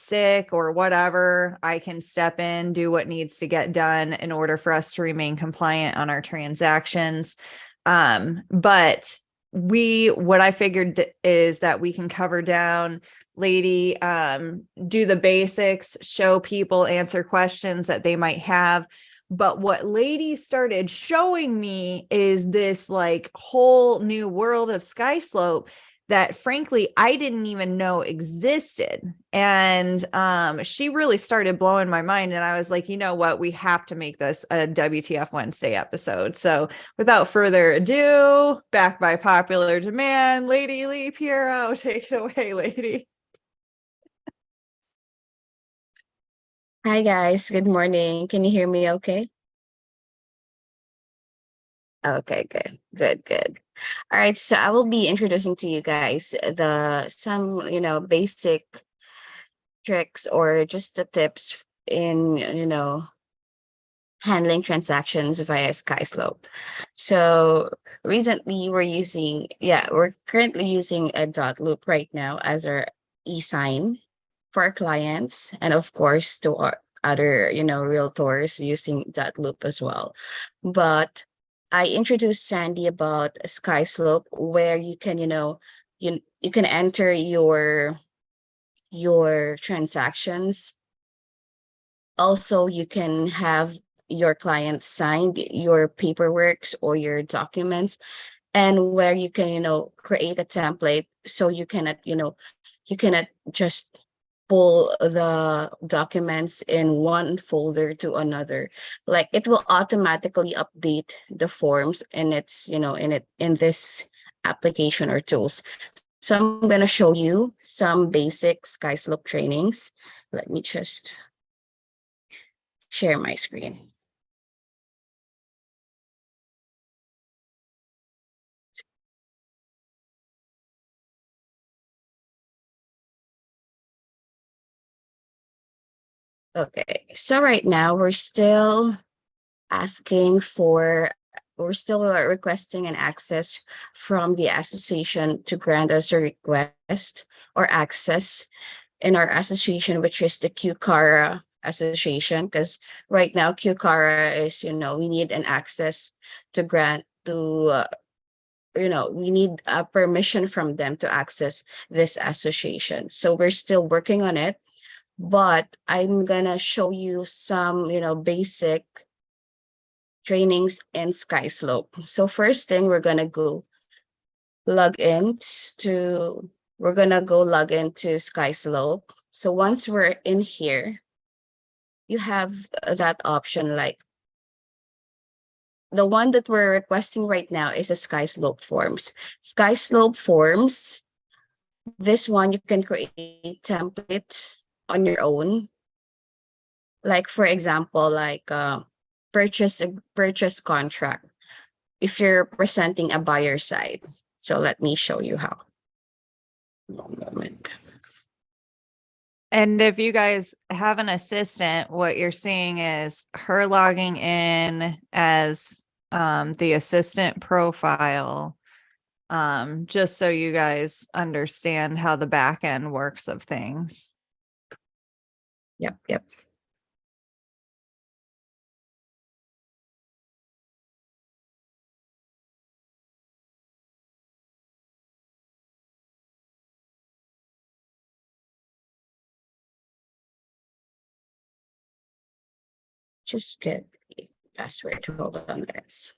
sick or whatever, I can step in, do what needs to get done in order for us to remain compliant on our transactions. But what I figured is that we can cover down, lady, do the basics, show people, answer questions that they might have. But what lady started showing me is this like whole new world of Skyslope that frankly I didn't even know existed. And she really started blowing my mind. And I was like, you know what? We have to make this a WTF Wednesday episode. So without further ado, back by popular demand, Lady Lee Piero, take it away, lady. Hi guys, good morning. Can you hear me okay? Okay, good. All right, so I will be introducing to you guys some, basic tricks or just the tips in, handling transactions via Skyslope. So recently we're currently using a dot loop right now as our e-sign for our clients, and of course to our other, realtors using dot loop as well. But I introduced Sandy about Skyslope where you can, you can enter your transactions. Also, you can have your client sign your paperwork or your documents, and where you can, create a template so you cannot just pull the documents in one folder to another. Like it will automatically update the forms in its, in this application or tools. So I'm going to show you some basic Skyslope trainings. Let me just share my screen. Okay, so right now asking for, we're still requesting an access from the association to grant us a request or access in our association, which is the QCARA association, because right now QCARA is, we need an access to grant to, we need a permission from them to access this association. So we're still working on it, but I'm gonna show you some, basic trainings in Skyslope. So first thing we're gonna go log into Skyslope. So once we're in here, you have that option. Like the one that we're requesting right now is a Skyslope forms. Skyslope forms, this one you can create template on your own. Like for example, like purchase contract if you're presenting a buyer side. So let me show you how. One moment. And if you guys have an assistant, what you're seeing is her logging in as the assistant profile, just so you guys understand how the back end works of things. Yep. Just get the password. Hold on, guys.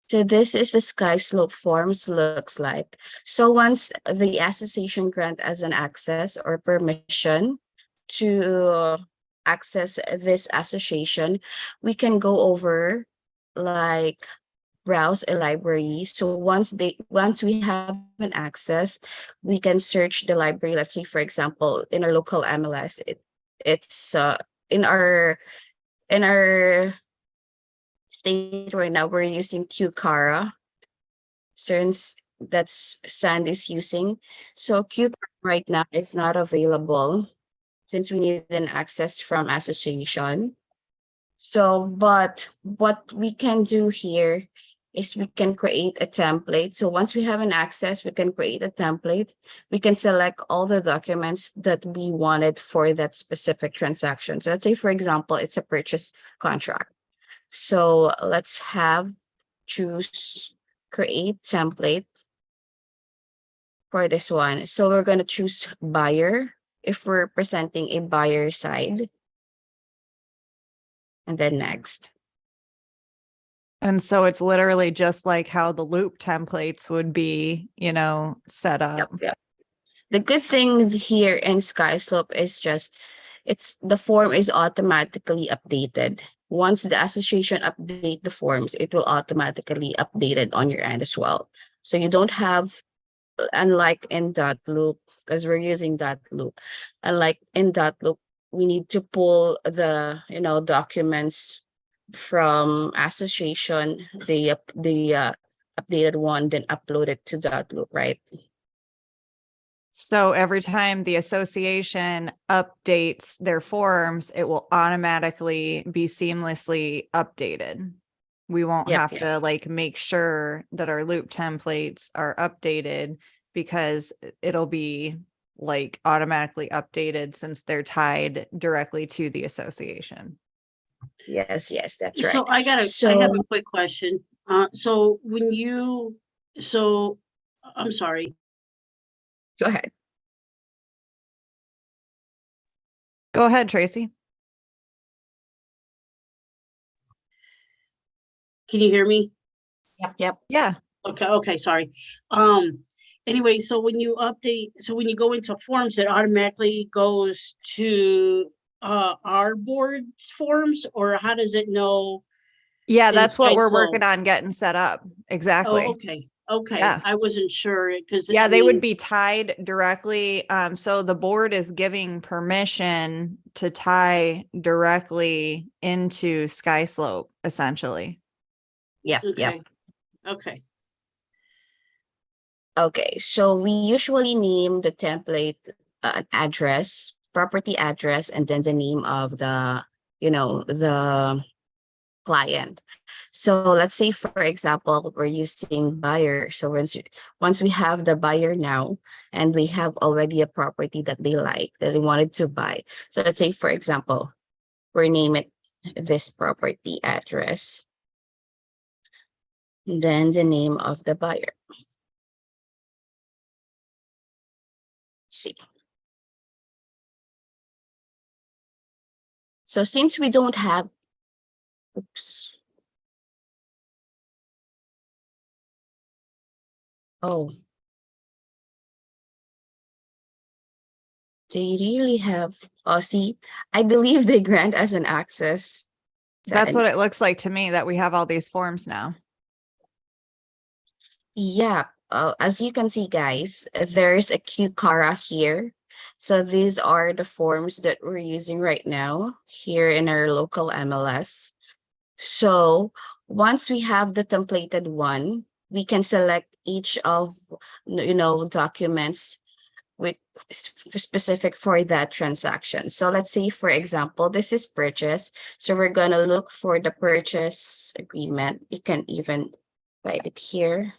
So this is the Skyslope forms looks like. So once the association grant as an access or permission to access this association, we can go over like browse a library. So once we have an access, we can search the library. Let's say, for example, in our local MLS, it's in our state right now, we're using QCara since that's Sandy's using. So QCara right now is not available since we need an access from association. So, but what we can do here is we can create a template. So once we have an access, we can create a template. We can select all the documents that we wanted for that specific transaction. So let's say, for example, it's a purchase contract. So let's choose create template for this one. So we're going to choose buyer if we're presenting a buyer side, and then next. And so it's literally just like how the loop templates would be, set up. Yep. The good thing here in Skyslope is just the form is automatically updated. Once the association update the forms, it will automatically update it on your end as well. So you don't have, unlike in dot loop, because we're using dot loop, unlike in dot loop, we need to pull the documents from association, the updated one, then upload it to dot loop, right? So every time the association updates their forms, it will automatically be seamlessly updated. We won't Yep, have yep. to like make sure that our loop templates are updated because it'll be like automatically updated since they're tied directly to the association. Yes, that's right. So I have a quick question. So I'm sorry. Go ahead. Go ahead, Tracy. Can you hear me? Yep. Yeah. Okay, sorry. Anyway, so when you go into forms, it automatically goes to our board's forms, or how does it know? Yeah, in that's what we're working Skyslope? on getting set up. Exactly. Oh, okay. Yeah. I wasn't sure because Yeah, they would be tied directly. So the board is giving permission to tie directly into Skyslope, essentially. Yep. Okay. Okay, so we usually name the template an address, property address, and then the name of the client. So let's say, for example, we're using buyer. So once we have the buyer now, and we have already a property that they like, that they wanted to buy. So let's say, for example, we're naming this property address, then the name of the buyer. See. So since we don't have, oops. Oh, they really have, oh, see, I believe they grant us an access. That's what it looks like to me, that we have all these forms now. Yeah, as you can see, guys, there's a QCara here. So these are the forms that we're using right now here in our local MLS. So once we have the templated one, we can select each of documents with specific for that transaction. So let's say, for example, this is purchase. So we're going to look for the purchase agreement. You can even write it here.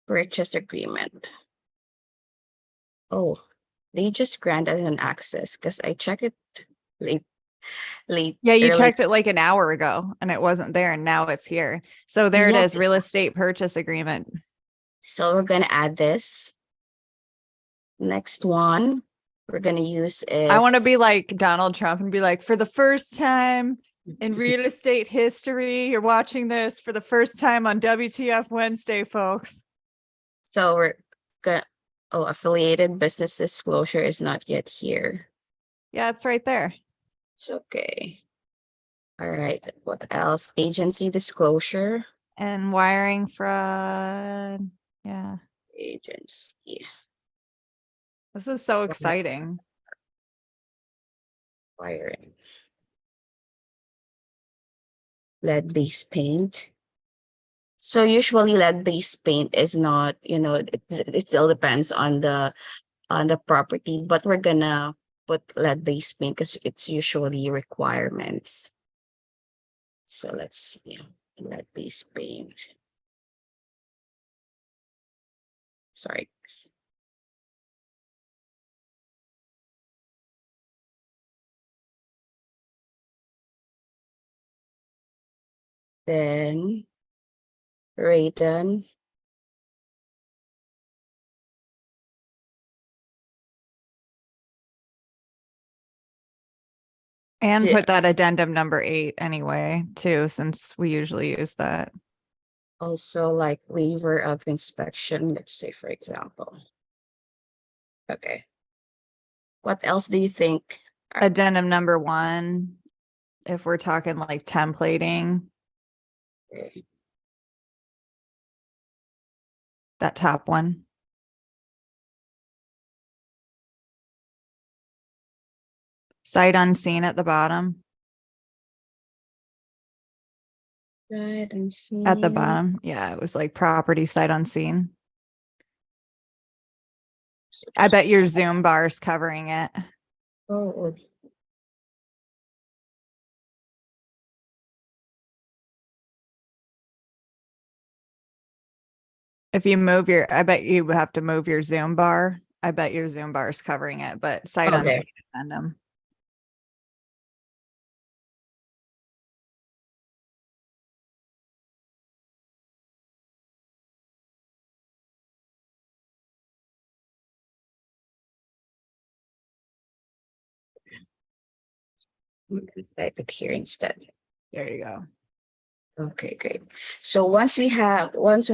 Purchase agreement. Oh, they just granted an access because I checked it late. Yeah, you early. checked it like an hour ago and it wasn't there, and now it's here. So there it is, real estate purchase agreement. So we're going to add this. Next one we're going to use is, I want to be like Donald Trump and be like, for the first time in real estate history, you're watching this for the first time on WTF Wednesday, folks. So we're gonna, affiliated business disclosure is not yet here. Yeah, it's right there. It's okay. All right. What else? Agency disclosure. And wiring fraud. Yeah. Agency. This is so exciting. Wiring. lead-based paint. So usually lead-based paint is not, it still depends on the property, but we're gonna put lead-based paint because it's usually requirements. So let's see, lead-based paint. Sorry. Then radon. And Yeah. put that addendum number 8 anyway, too, since we usually use that. Also like waiver of inspection, let's say, for example. Okay. What else do you think? Addendum number 1, if we're talking like templating, Okay. that top one. Sight unseen at the bottom. Right, and see. At the bottom. Yeah, it was like property sight unseen. I bet your Zoom bar is covering it. Oh, If you move your, I bet you have to move your Zoom bar. I bet your Zoom bar is covering it, but sight okay. unseen addendum. Type it here instead. There you go. Okay, great. So once we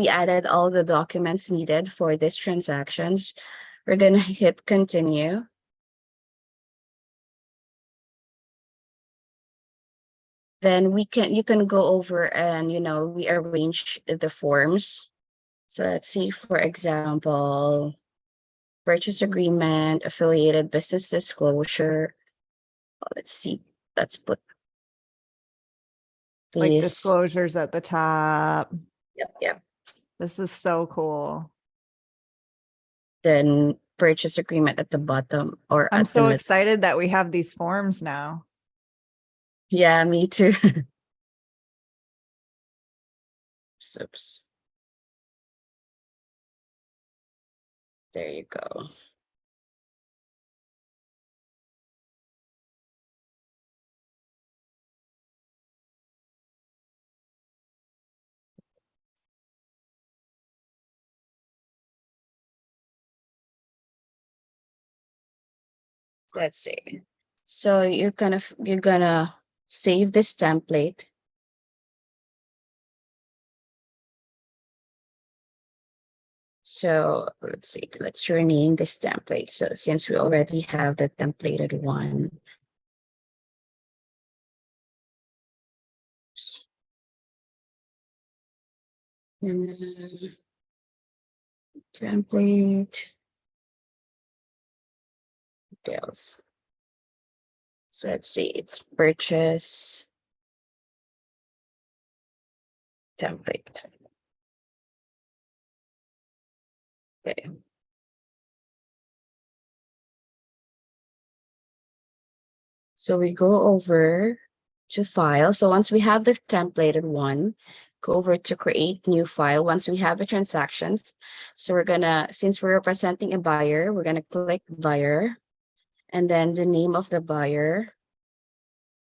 added all the documents needed for these transactions, we're gonna hit continue. Then you can go over and rearrange the forms. So let's see, for example, purchase agreement, affiliated business disclosure. Let's see, let's put Like these. disclosures at the top. Yep. This is so cool. Then purchase agreement at the bottom or I'm at the so middle. excited that we have these forms now. Yeah, me too. Oops. There you go. Let's see. So you're gonna save this template. So let's see, let's rename this template. So since we already have the templated one. Template. Details. So let's see, it's purchase template. Okay. So we go over to file. So once we have the templated one, go over to create new file. Once we have the transactions, so since we're representing a buyer, we're gonna click buyer and then the name of the buyer.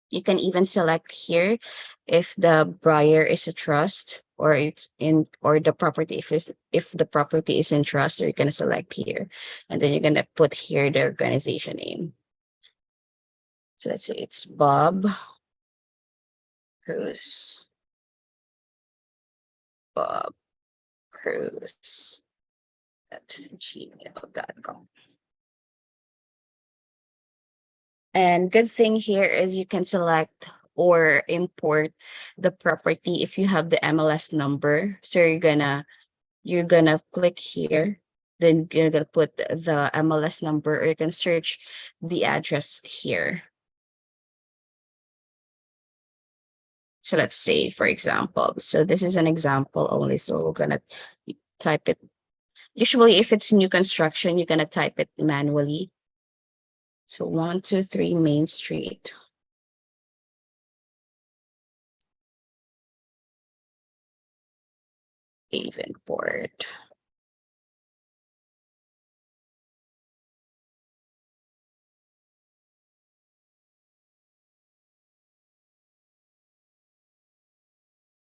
You can even select here if the buyer is a trust or the property, if the property is in trust, you're gonna select here, and then you're gonna put here the organization name. So let's say it's Bob Cruz. Bob Cruz at gmail.com. And good thing here is you can select or import the property if you have the MLS number. So you're gonna click here, then you're gonna put the MLS number, or you can search the address here. So let's say, for example, so this is an example only. So we're gonna type it. Usually if it's new construction, you're gonna type it manually. So 123 Main Street. Davenport.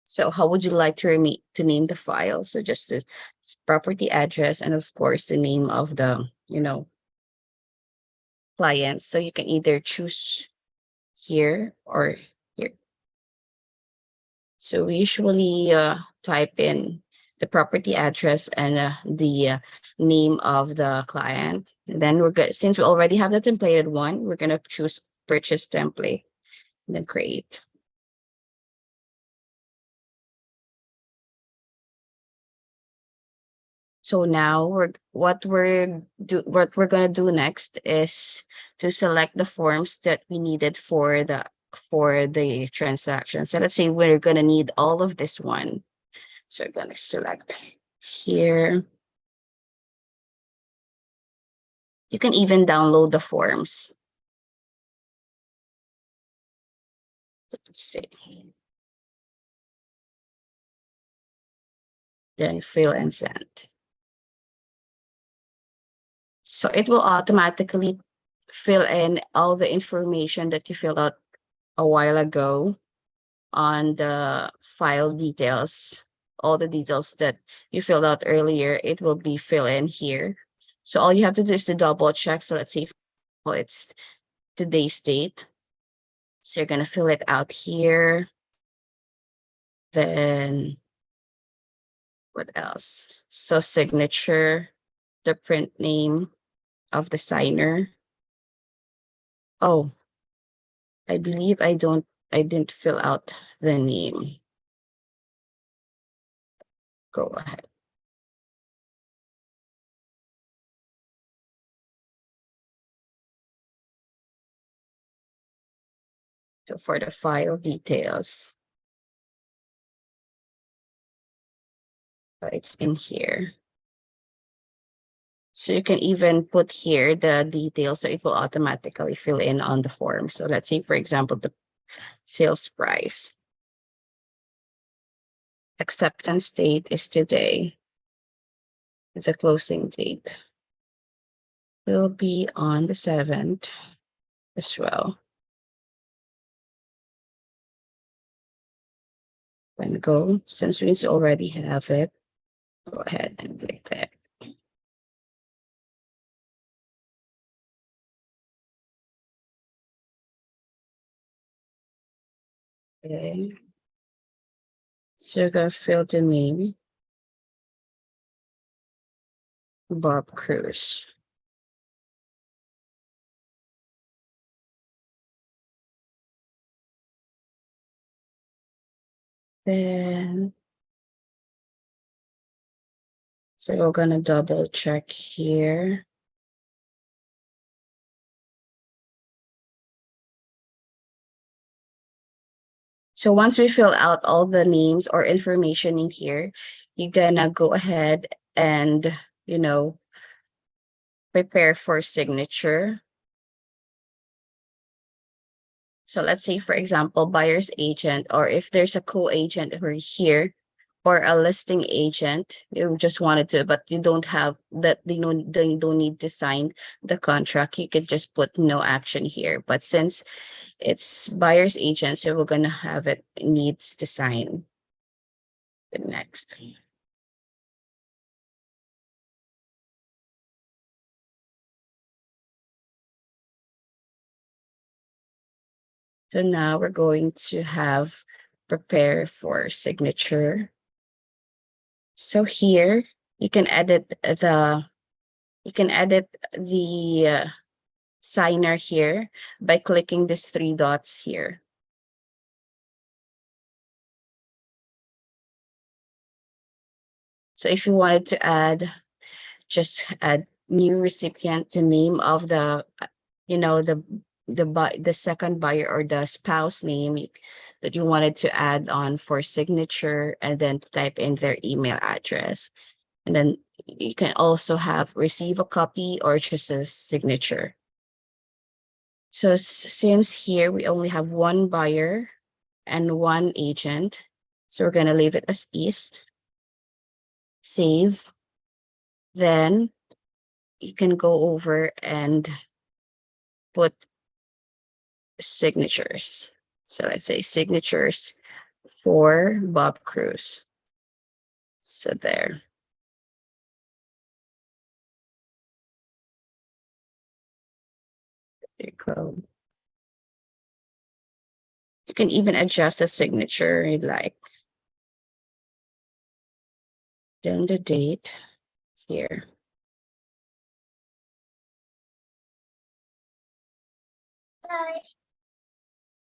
So how would you like to name the file? So just the property address and of course the name of the, client. So you can either choose here or here. So we usually type in the property address and the name of the client. And then we're good. Since we already have the templated one, we're going to choose purchase template and then create. So now what we're gonna do next is to select the forms that we needed for the transaction. So let's say we're gonna need all of this one. So we're gonna select here. You can even download the forms. Let's see. Then fill and send. So it will automatically fill in all the information that you filled out a while ago on the file details. All the details that you filled out earlier, it will be filled in here. So all you have to do is to double check. So let's say it's today's date. So you're going to fill it out here. Then what else? So signature, the print name of the signer. Oh, I believe I didn't fill out the name. Go ahead. So for the file details, it's in here. So you can even put here the details, so it will automatically fill in on the form. So let's say, for example, the sales price. Acceptance date is today. The closing date will be on the 7th as well. When go, since we already have it, go ahead and click that. Okay. So you're gonna fill the name, Bob Cruz. Then, so we're gonna double check here. So once we fill out all the names or information in here, you're gonna go ahead and, prepare for signature. So let's say, for example, buyer's agent, or if there's a co-agent who are here, or a listing agent, you just wanted to, but you don't have that, they don't need to sign the contract. You can just put no action here. But since it's buyer's agent, so we're gonna have it needs to sign. The next. So now we're going to have prepare for signature. So here you can edit the signer here by clicking these 3 dots here. So if you wanted to just add new recipient, the name of the, the second buyer or the spouse name, that you wanted to add on for signature, and then type in their email address. And then you can also have receive a copy or just a signature. So since here we only have one buyer and one agent, so we're going to leave it as is. Save. Then you can go over and put signatures. So let's say signatures for Bob Cruz. So there. There you go. You can even adjust the signature you'd like. Then the date here.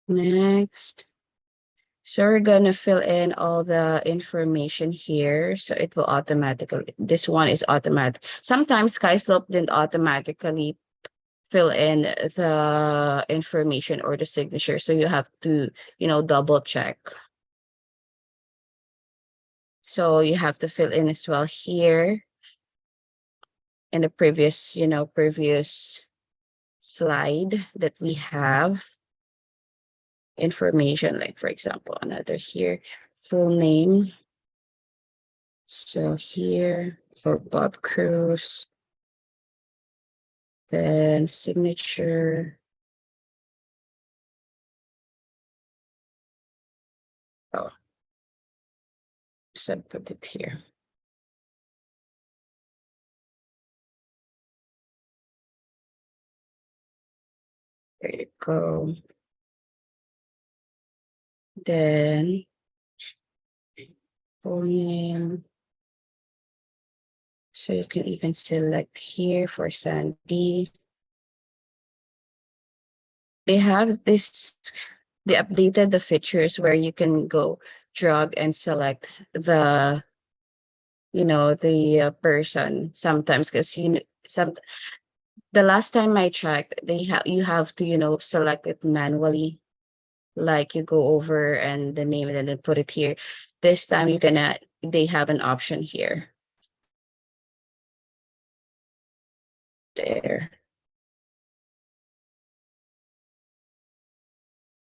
Next. So we're gonna fill in all the information here. So it will automatically, this one is automatic. Sometimes Skyslope didn't automatically fill in the information or the signature. So you have to, double check. So you have to fill in as well here in the previous, previous slide that we have information, like for example, another here, full name. So here for Bob Cruz, then signature. Oh, so put it here. There you go. Then full name. So you can even select here for Sandy. They have this, they updated the features where you can go drag and select the, the person sometimes, because the last time I checked, you have to, select it manually. Like you go over and the name and then put it here. This time they have an option here. There.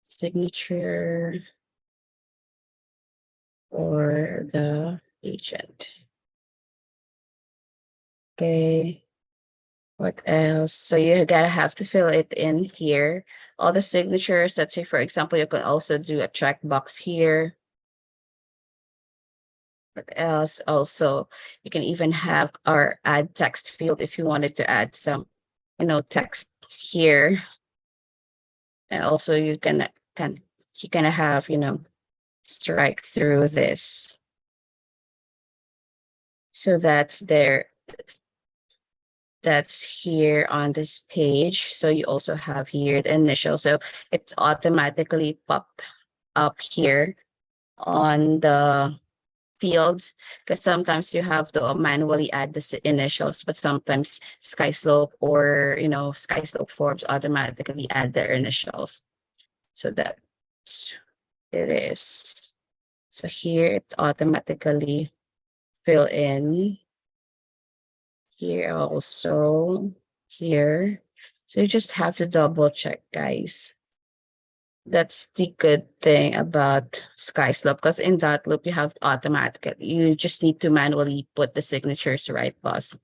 Signature or the agent. Okay. What else? So you gotta have to fill it in here. All the signatures, let's say, for example, you can also do a checkbox here. What else? Also, you can even have or add text field if you wanted to add some, text here. And also you can have, strike through this. So that's there. That's here on this page. So you also have here the initial. So it's automatically popped up here on the fields, because sometimes you have to manually add the initials, but sometimes Skyslope or Skyslope forms automatically add their initials. So that's it is. So here it's automatically fill in. Here also, here. So you just have to double check, guys. That's the good thing about Skyslope, because in that loop you have automatic. You just need to manually put the signatures, right, boss?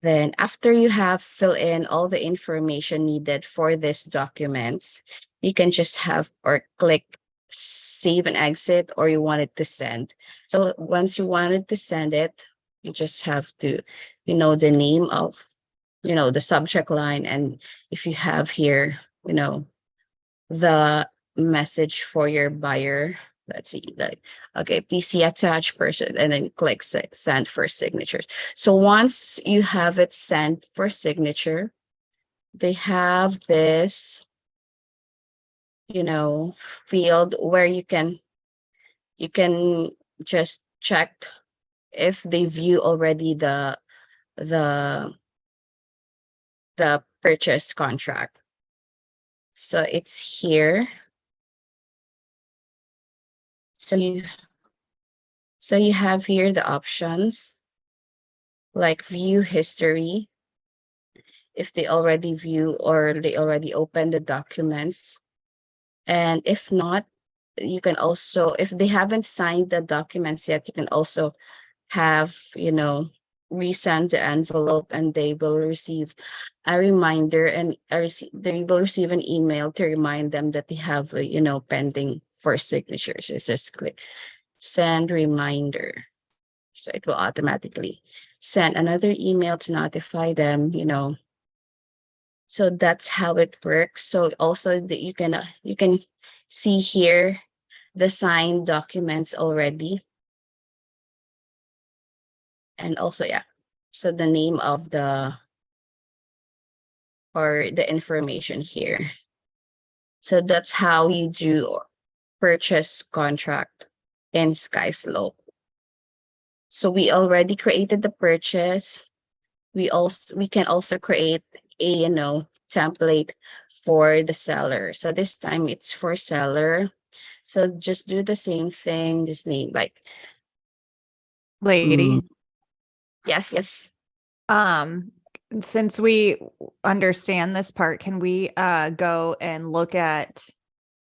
Then after you have fill in all the information needed for this documents, you can just have or click save and exit, or you want it to send. So once you wanted to send it, you just have to, the name of, the subject line. And if you have here, the message for your buyer, let's see, like, okay, please see attached person, and then click send for signatures. So once you have it sent for signature, they have this, field where you can just check if they view already the purchase contract. So it's here. So you have here the options like view history, if they already view or they already open the documents. And if not, you can also, if they haven't signed the documents yet, you can also have, resend the envelope, and they will receive a reminder, and they will receive an email to remind them that they have, pending for signatures. So just click send reminder. So it will automatically send another email to notify them, So that's how it works. So also that you can see here the signed documents already. And also, yeah, so the name of the information here. So that's how you do purchase contract in Skyslope. So we already created the purchase. We can also create a, template for the seller. So this time it's for seller. So just do the same thing, just name like Lady. yes. Since we understand this part, can we go and look at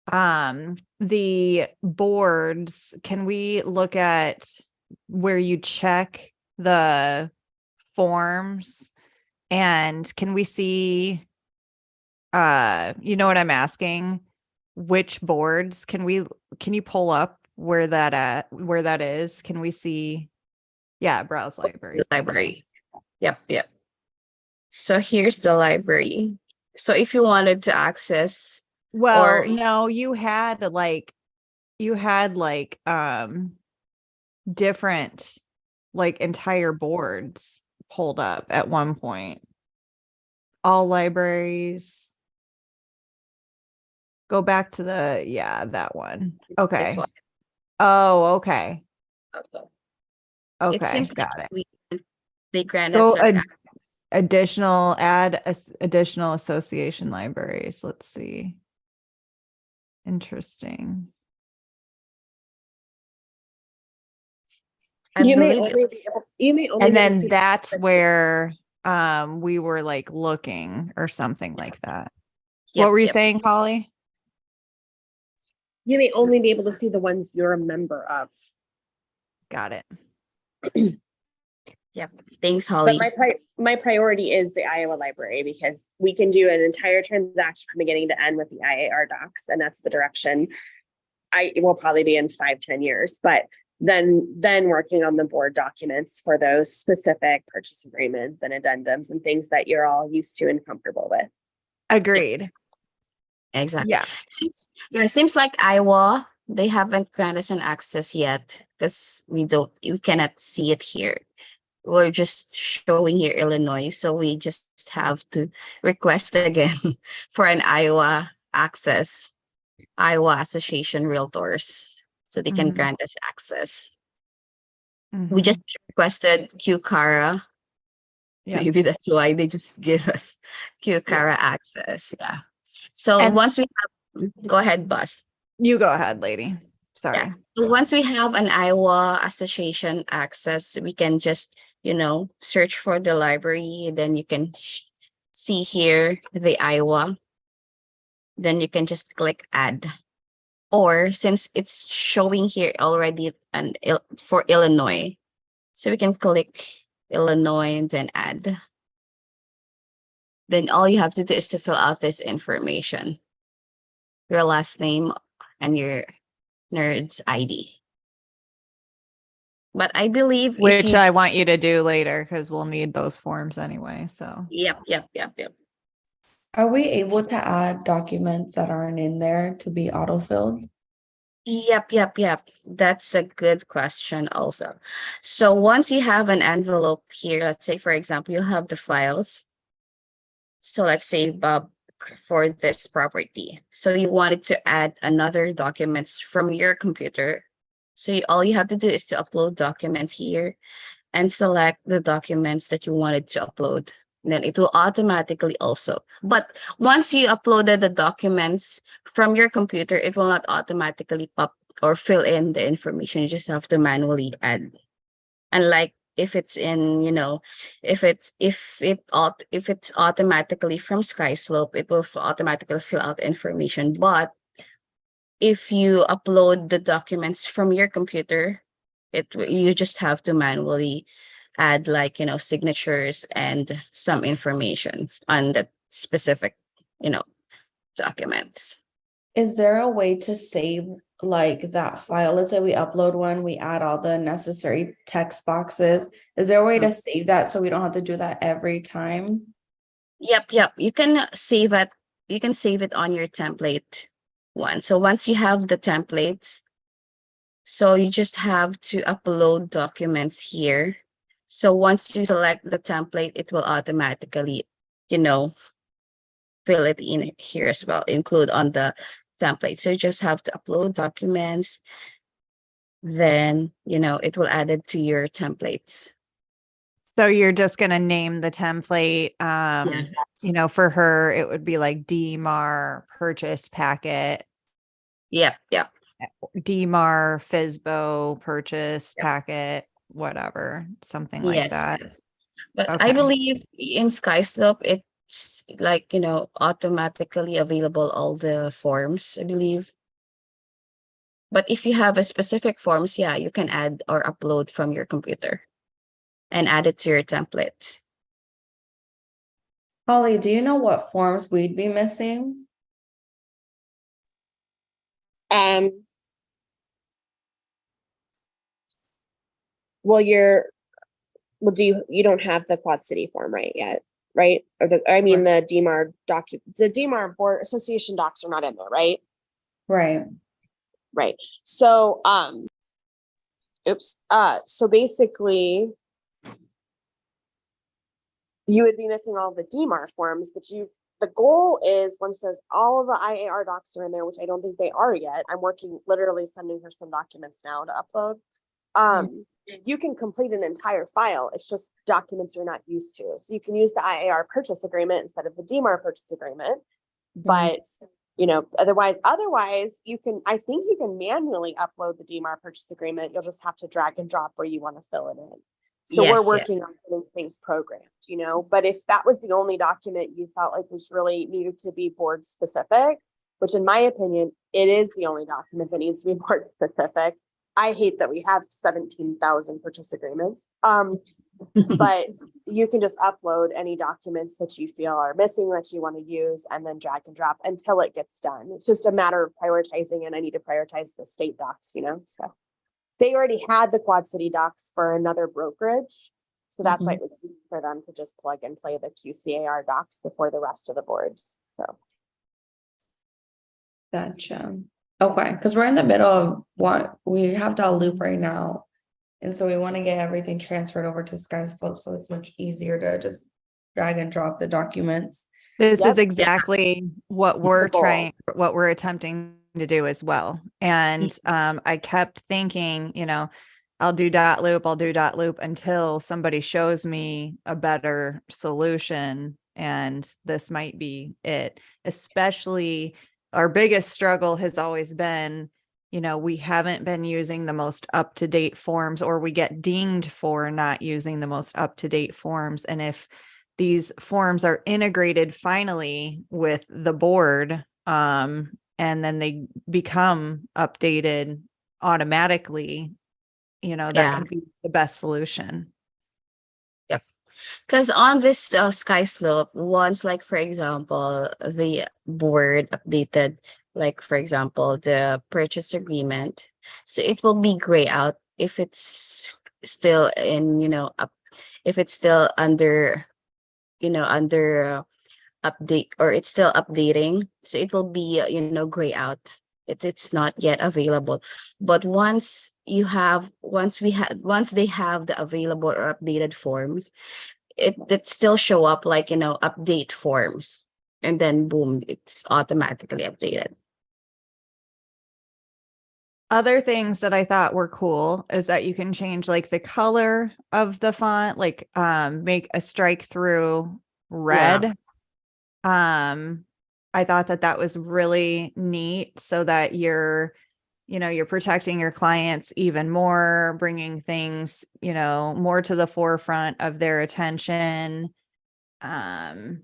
the boards? Can we look at where you check the forms, and can we see you know what I'm asking, which boards can you pull up where that is? Can we see? Yeah, browse library. The library. Yep. So here's the library. So if you wanted to access, Well, or no, you had different entire boards pulled up at one point. All libraries. Go back to that one. Okay. this one. Oh, okay. Okay. Okay, It seems got like it. they grant So us additional association libraries. Let's see. Interesting. I You may believe only be able, you may only And be able to then see that's the- where we were looking or something like that. Yep, What were you yep. saying, Holly? you may only be able to see the ones you're a member of. Got it. Thanks, Holly. But my priority is the Iowa library, because we can do an entire transaction from beginning to end with the IAR docs, and that's the direction it will probably be in 5-10 years. But then working on the board documents for those specific purchase agreements and addendums and things that you're all used to and comfortable with. Agreed. Exactly. Yeah. It seems like Iowa, they haven't granted us an access yet because we cannot see it here. We're just showing here Illinois, so we just have to request again for an Iowa access, Iowa Association Realtors, so they can Mhm. grant us access. We Mhm. just requested QCARA. Yeah. Maybe that's why they just give us QCARA access. Yeah. So And- once we have, go ahead, Bus. You go ahead, lady. Sorry. Yeah. So once we have an Iowa Association access, we can just, search for the library. Then you can see here the Iowa. Then you can just click add. Or since it's showing here already for Illinois, so we can click Illinois and then add. Then all you have to do is to fill out this information, your last name and your nerd's ID. But I believe Which I want you to do later because we'll need those forms anyway. So Yep. Are we able to add documents that aren't in there to be autofilled? Yep. That's a good question also. So once you have an envelope here, let's say, for example, you have the files. So let's say for this property. So you wanted to add another documents from your computer. So all you have to do is to upload documents here and select the documents that you wanted to upload. then it will automatically also. But once you uploaded the documents from your computer, it will not automatically pop or fill in the information. You just have to manually add. Unlike if it's in, if it's automatically from Skyslope, it will automatically fill out information. But if you upload the documents from your computer, you just have to manually add like, signatures and some information on the specific, documents. Is there a way to save like that file? Let's say we upload one, we add all the necessary text boxes. Is there a way to save that so we don't have to do that every time? Yep. You can save it. You can save it on your template one. So once you have the templates, so you just have to upload documents here. So once you select the template, it will automatically, fill it in here as well, include on the template. So you just have to upload documents, then, it will add it to your templates. So you're just going to name the template. For her, it would be like DMAR purchase packet, Yep. DMAR FISBO purchase packet, whatever, something like that. Yes. But I Okay. believe in Skyslope, it's like, automatically available all the forms, I believe. But if you have a specific forms, yeah, you can add or upload from your computer and add it to your template. Holly, do you know what forms we'd be missing? Well, you don't have the Quad City form right yet, right? Or the DMAR Board Association docs are not in there, right? Right. Right. So, so basically you would be missing all the DMAR forms, but the goal is once all of the IAR docs are in there, which I don't think they are yet. I'm literally sending her some documents now to upload. You can complete an entire file. It's just documents you're not used to. So you can use the IAR purchase agreement instead of the DMAR purchase agreement. But otherwise I think you can manually upload the DMAR purchase agreement. You'll just have to drag and drop where you want to fill it in. So we're working on getting things programmed, but if that was the only document you felt like was really needed to be board specific, which in my opinion, it is the only document that needs to be board specific. I hate that we have 17,000 purchase agreements. But you can just upload any documents that you feel are missing that you want to use and then drag and drop until it gets done. It's just a matter of prioritizing, and I need to prioritize the state docs, so they already had the Quad City docs for another brokerage. So that's why it was easy for them to just plug and play the QCAR docs before the rest of the boards. So. Gotcha. Okay, because we're in the middle of what we have to loop right now. And so we want to get everything transferred over to Skyslope, so it's much easier to just drag and drop the documents. This is exactly what we're attempting to do as well. And I kept thinking, I'll do dot loop until somebody shows me a better solution. And this might be it. Especially our biggest struggle has always been, we haven't been using the most up-to-date forms, or we get dinged for not using the most up-to-date forms. And if these forms are integrated finally with the board, and then they become updated automatically, that could be the best solution. Yep. Because on this Skyslope, once, like, for example, the board updated, like, for example, the purchase agreement, so it will be gray out if it's still in, if it's still under, update, or it's still updating. So it will be, gray out. It's not yet available. But once they have the available or updated forms, it still show up like, update forms, and then boom, it's automatically updated. Other things that I thought were cool is that you can change like the color of the font, like make a strike through read. I thought that that was really neat so that you're protecting your clients even more, bringing things, more to the forefront of their attention. And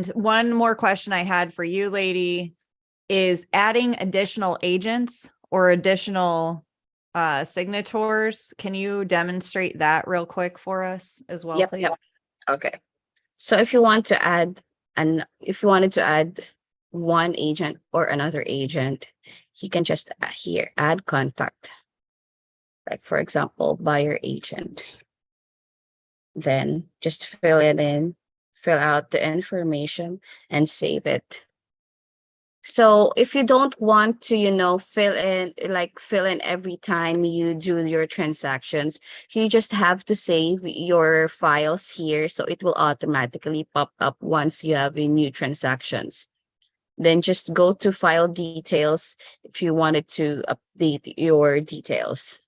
one more question I had for you, lady, is adding additional agents or additional signators. Can you demonstrate that real quick for us as well, please? Yep. Okay. So if you wanted to add one agent or another agent, you can just here add contact. Like for example, buyer agent. Then just fill out the information and save it. So if you don't want to, fill in every time you do your transactions, you just have to save your files here. So it will automatically pop up once you have a new transactions. Then just go to file details if you wanted to update your details.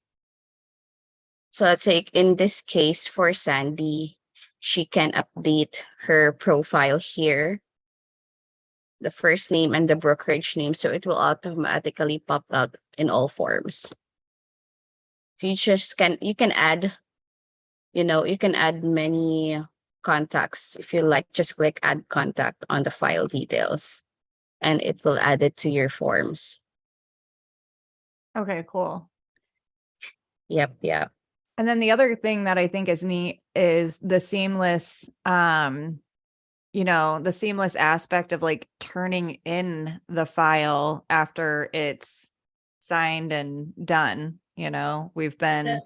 So let's say in this case for Sandy, she can update her profile here, the first name and the brokerage name, so it will automatically pop out in all forms. You can add, you can add many contacts. If you like, just click add contact on the file details and it will add it to your forms. Okay, cool. Yep. And then the other thing that I think is neat is the seamless, the seamless aspect of like turning in the file after it's signed and done. We've been,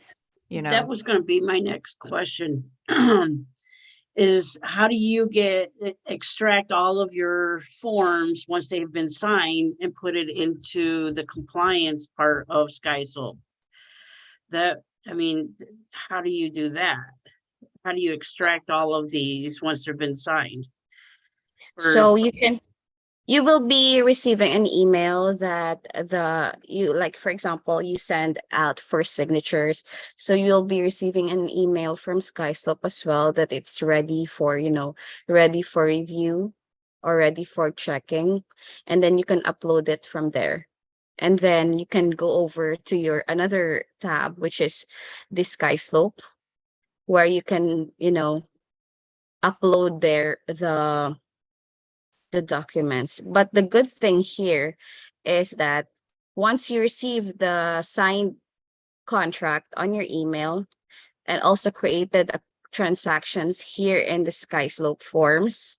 That was going to be my next question. Is how do you extract all of your forms once they've been signed and put it into the compliance part of Skyslope? How do you do that? How do you extract all of these once they've been signed? So you will be receiving an email that for example, you send out for signatures. So you'll be receiving an email from Skyslope as well that it's ready for review or ready for checking. And then you can upload it from there. And then you can go over to your another tab, which is the Skyslope, where you can, upload there the documents. But the good thing here is that once you receive the signed contract on your email and also created transactions here in the Skyslope forms,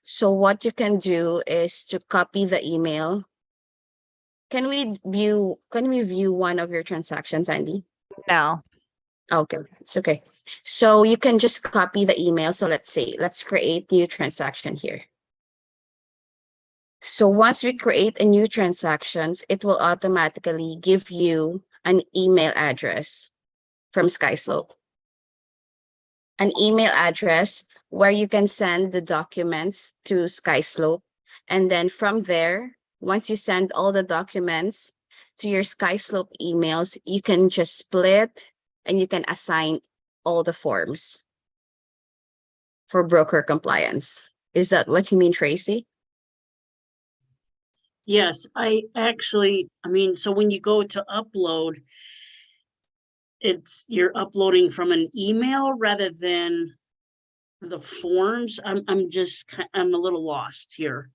so what you can do is to copy the email. Can we view one of your transactions, Andy? No. Okay, it's okay. So you can just copy the email. So let's create new transaction here. So once we create a new transactions, it will automatically give you an email address from Skyslope. An email address where you can send the documents to Skyslope. And then from there, once you send all the documents to your Skyslope emails, you can just split and you can assign all the forms for broker compliance. Is that what you mean, Tracy? Yes, so when you go to upload, you're uploading from an email rather than the forms. I'm a little lost here.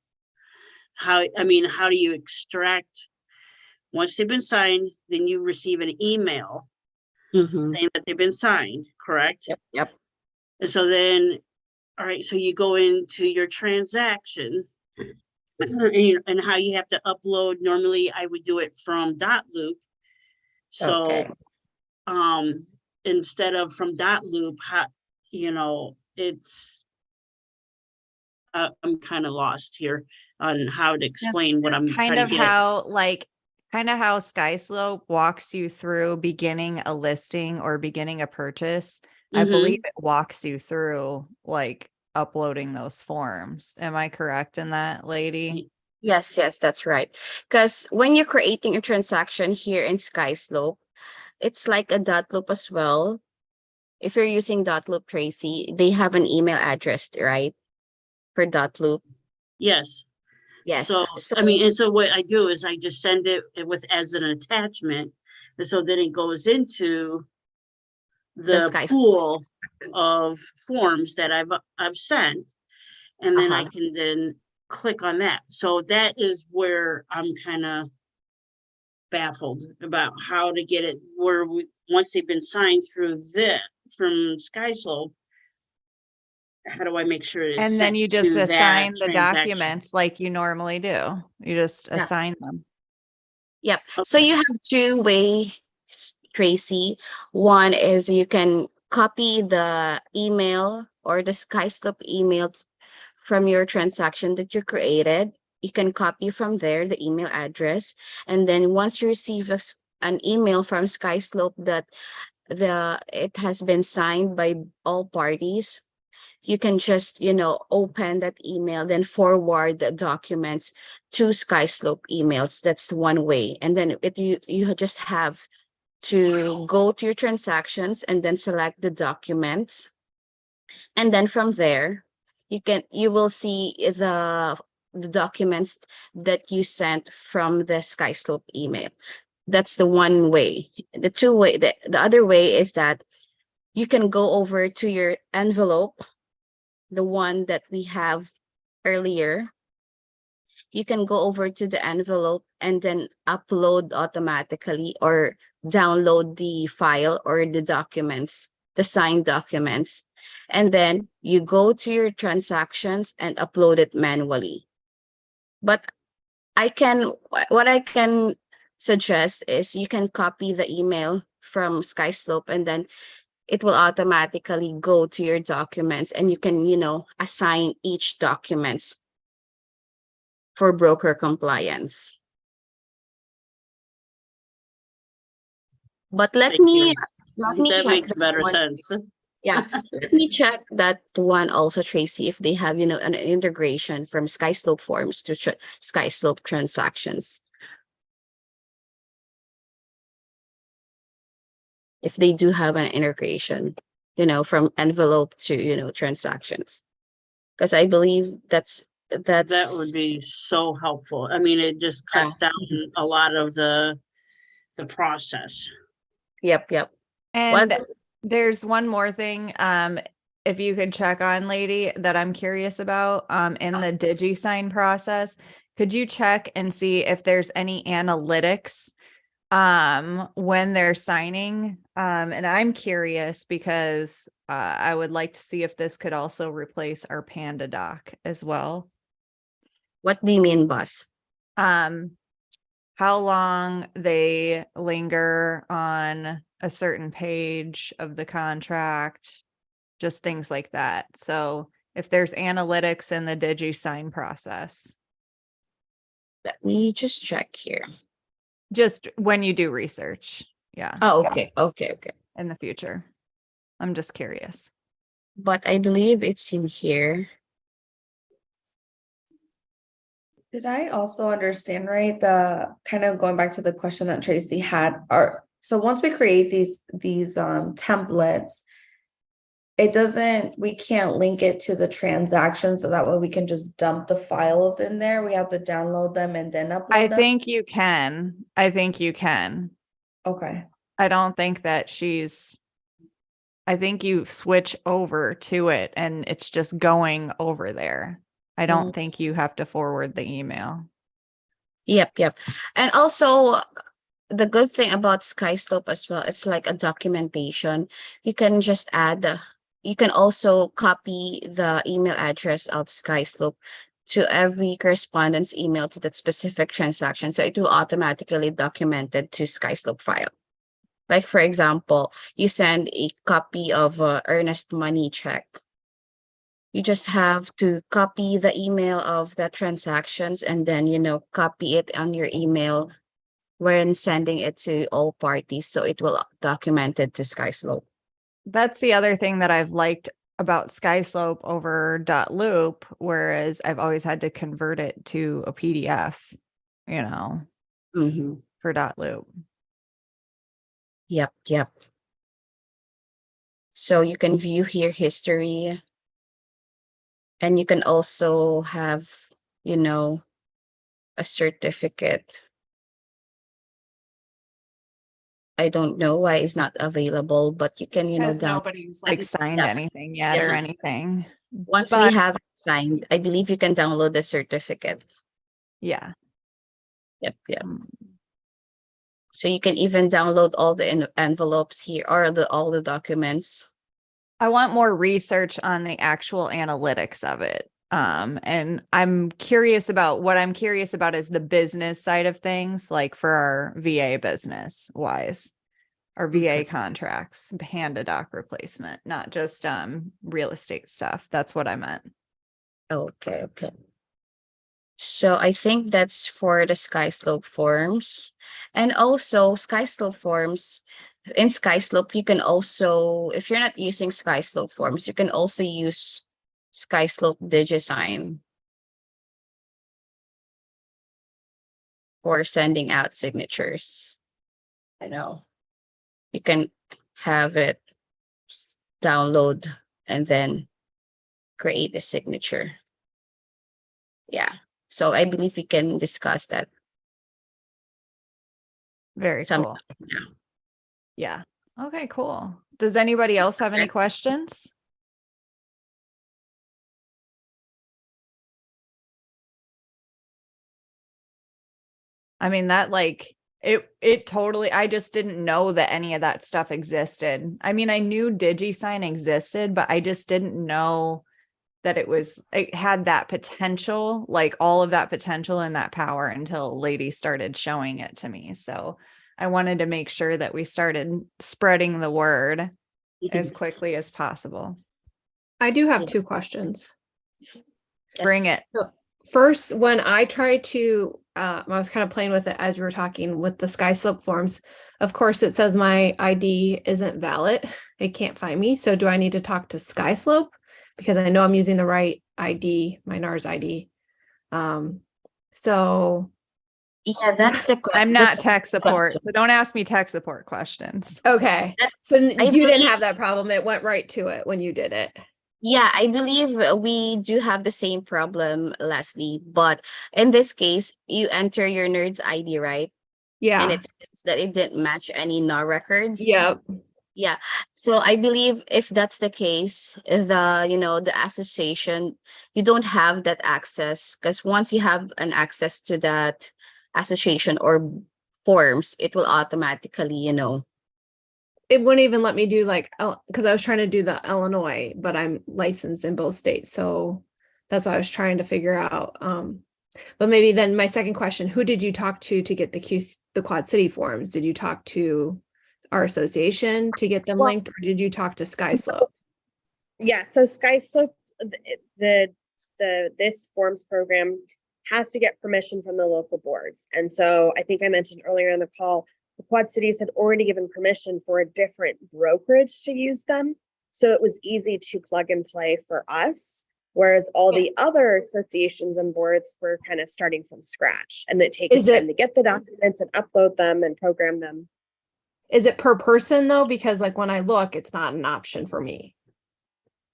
How do you extract once they've been signed, then you receive an email saying that they've been signed, correct? Yep. And so then, all right, so you go into your transaction and how you have to upload. Normally I would do it from .loop. So Okay. Instead of from .loop, it's I'm kind of lost here on how to explain what I'm trying to get. Kind of how Skyslope walks you through beginning a listing or beginning a purchase. I believe it walks you through like uploading those forms. Am I correct in that, lady? Yes, that's right. Because when you're creating a transaction here in Skyslope, it's like a dot loop as well. if you're using Dotloop, Tracy, they have an email address, right? For Dotloop. Yes. Yes. So, I mean, and so what I do is I just send it with as an attachment. And so then it goes into the Skyslope. pool of forms that I've sent. And then I can then click on that. So that is where I'm kind of baffled about how to get it where once they've been signed through this from Skyslope, how do I make sure it's And then sent you just to that assign the transaction? documents like you normally do. You just Yeah. assign them. Yep. So Okay. you have two ways, Tracy. One is you can copy the email or the Skyslope email from your transaction that you created. You can copy from there the email address. And then once you receive an email from Skyslope that it has been signed by all parties, you can just, open that email, then forward the documents to Skyslope emails. That's one way. And then you just have to go to your transactions and then select the documents. And then from there, you will see the documents that you sent from the Skyslope email. That's the one way. The other way is that you can go over to your envelope, the one that we have earlier. You can go over to the envelope and then upload automatically or download the file or the documents, the signed documents. And then you go to your transactions and upload it manually. But what I can suggest is you can copy the email from Skyslope and then it will automatically go to your documents and you can, assign each documents for broker compliance. But let Thank me you. That check makes that better one. sense. Yeah, let me check that one also, Tracy, if they have, an integration from Skyslope forms to Skyslope transactions. If they do have an integration, from envelope to, transactions. Because I believe that would be so helpful. I mean, it just cuts down a lot of the process. Yep. And there's one more thing. If you could check on, lady, that I'm curious about, in the DigiSign process, could you check and see if there's any analytics, when they're signing? And I'm curious because, I would like to see if this could also replace our Panda doc as well. What do you mean, boss? How long they linger on a certain page of the contract, just things like that. So if there's analytics in the DigiSign process, Let me just check here. just when you do research. Yeah. Oh, okay. In the future. I'm just curious. But I believe it's in here. Did I also understand right, the kind of going back to the question that Tracy had, so once we create these templates, we can't link it to the transaction, so that way we can just dump the files in there. We have to download them and then upload them. I think you can. Okay. I don't think that I think you switch over to it and it's just going over there. I don't think you have to forward the email. Yep. And also, the good thing about Skyslope as well, it's like a documentation. You can just you can also copy the email address of Skyslope to every correspondence email to that specific transaction. So it will automatically document it to Skyslope file. Like, for example, you send a copy of earnest money check. You just have to copy the email of the transactions and then, copy it on your email when sending it to all parties. So it will document it to Skyslope. That's the other thing that I've liked about Skyslope over .loop, whereas I've always had to convert it to a PDF, for .loop. Yep. So you can view here history. And you can also have, you know, a certificate. I don't know why it's not available, but you can, you know, Because down. nobody's like signed Yeah. anything yet or Yeah. anything. Once But we have it signed, I believe you can download the certificate. yeah. Yep. Yep. Mm. So you can even download all the envelopes here or all the documents. I want more research on the actual analytics of it. And I'm curious about is the business side of things, like for our VA business wise, our VA Okay. contracts, Panda doc replacement, not just real estate stuff. That's what I meant. Okay. Okay. So I think that's for the Skyslope forms. And also Skyslope forms, in Skyslope, you can also, if you're not using Skyslope forms, you can also use Skyslope DigiSign for sending out signatures. I know you can have it download and then create a signature. Yeah. So I believe we can discuss that Very sometime cool. now. Yeah. Okay, cool. Does anybody else have any questions? I mean, that like it totally, I just didn't know that any of that stuff existed. I mean, I knew DigiSign existed, but I just didn't know that it had that potential, like all of that potential and that power until Lady started showing it to me. So I wanted to make sure that we started spreading the word as quickly as possible. I do have Yeah. 2 questions. Bring Yes. it. So first, when I tried to, I was kind of playing with it as we were talking with the Skyslope forms. Of course, it says my ID isn't valid. It can't find me. So do I need to talk to Skyslope? Because I know I'm using the right ID, my NARS ID. So Yeah, that's the I'm not that's- tech support, so don't ask me tech support questions. okay. So you I didn't believe- have that problem. It went right to it when you did it. Yeah, I believe we do have the same problem, Leslie. But in this case, you enter your NERD's ID, right? And Yeah. it says that it didn't match any NAR records. Yep. Yeah. So I believe if that's the case, the association, you don't have that access, because once you have an access to that association or forms, it will automatically, It wouldn't even let me do like, because I was trying to do the Illinois, but I'm licensed in both states. So that's what I was trying to figure out. But maybe then my second question, who did you talk to get the Quad City forms? Did you talk to our association to get them Well- linked, or did you talk to Skyslope? Yeah, so Skyslope, this forms program has to get permission from the local boards. And so I think I mentioned earlier in the call, the Quad Cities had already given permission for a different brokerage to use them. So it was easy to plug and play for us. Whereas all the other associations and boards were kind of starting from scratch, and it takes time to get the documents and upload them and program them. Is it per person though? Because like when I look, it's not an option for me.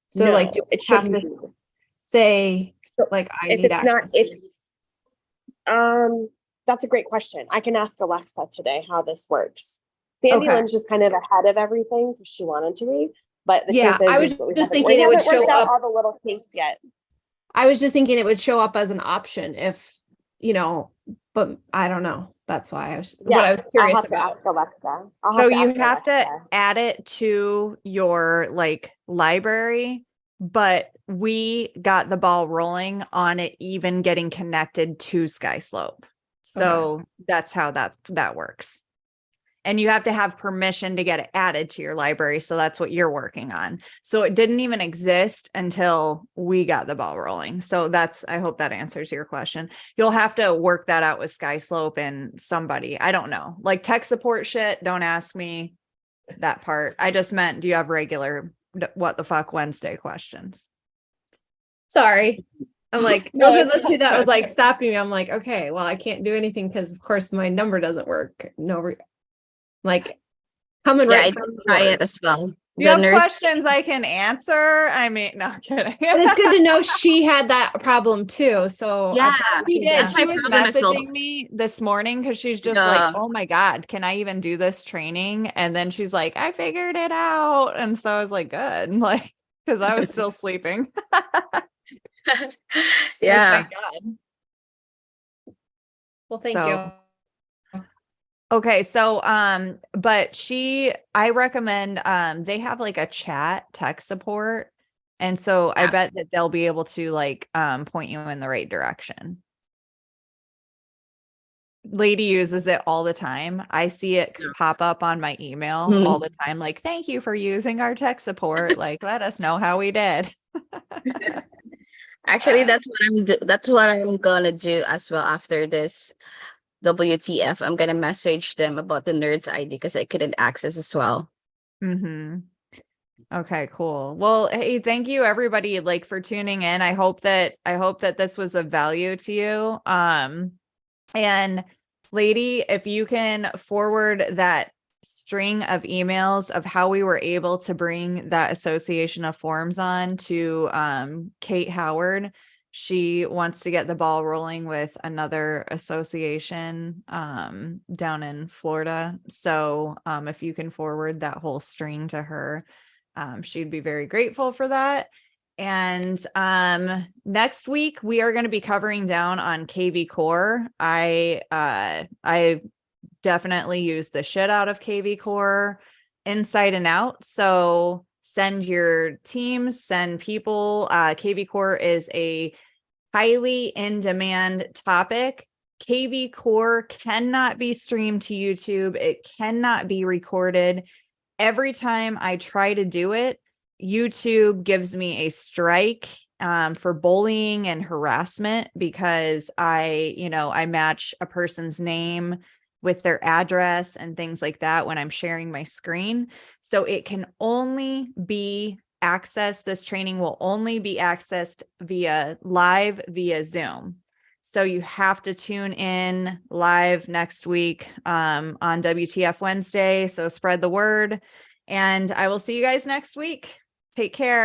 So like, do it I have shouldn't to be. say So like I if need it's not, access? that's a great question. I can ask Alexa today how this works. Sandy Okay. Lynn's just kind of ahead of everything because she wanted to read, but the Yeah, truth is, I was is that we just haven't- thinking we it would haven't worked show out up. all the little kinks yet. I was just thinking it would show up as an option if, but I don't know. That's why I was, what I was I'll curious have to about. ask Alexa. I'll So to you ask have to Alexa. add it to your like library, but we got the ball rolling on it even getting connected to Skyslope. So that's how that works. And you have to have permission to get it added to your library. So that's what you're working on. So it didn't even exist until we got the ball rolling. So I hope that answers your question. You'll have to work that out with Skyslope and somebody. I don't know. Like tech support shit, don't ask me that part. I just meant, do you have regular what the fuck Wednesday questions? Sorry. I'm like, No, those are it's the two that was fine. like stopping me. I'm like, okay, well, I can't do anything because of course my number doesn't work. Like coming Yeah, right I from did the try board. it as well. Do you The have nerds. questions I can answer? I mean, no I'm kidding. But it's good to know she had that problem too. So Yeah, She did. That's She my was problem as well. messaging me this morning because she's just Yeah. like, oh my God, can I even do this training? And then she's like, I figured it out. And so I was like, good. Like, because I was still sleeping. Like, Yeah. thank God. well, thank So- you. Okay, so but I recommend they have like a chat tech support. And so I Yeah. bet that they'll be able to like point you in the right direction. Lady uses it all the time. I see it Yeah. pop up on my email Mhm. all the time, like, thank you for using our tech support. Like, let us know how we did. Actually, that's what I'm gonna do as well after this WTF. I'm gonna message them about the Nerds ID because I couldn't access as well. Mm-hmm. Okay, cool. Well, hey, thank you everybody like for tuning in. I hope that this was of value to you. And Lady, if you can forward that string of emails of how we were able to bring that association of forms on to Kate Howard. She wants to get the ball rolling with another association down in Florida. So if you can forward that whole string to her, she'd be very grateful for that. And next week we are going to be covering down on KV Core. I definitely use the shit out of KV Core inside and out. So send your teams, send people. KV Core is a highly in demand topic. KV Core cannot be streamed to YouTube. It cannot be recorded. Every time I try to do it, YouTube gives me a strike for bullying and harassment because I match a person's name with their address and things like that when I'm sharing my screen. So it can only be accessed. This training will only be accessed via Zoom. So you have to tune in live next week on WTF Wednesday. So spread the word, and I will see you guys next week. Take care.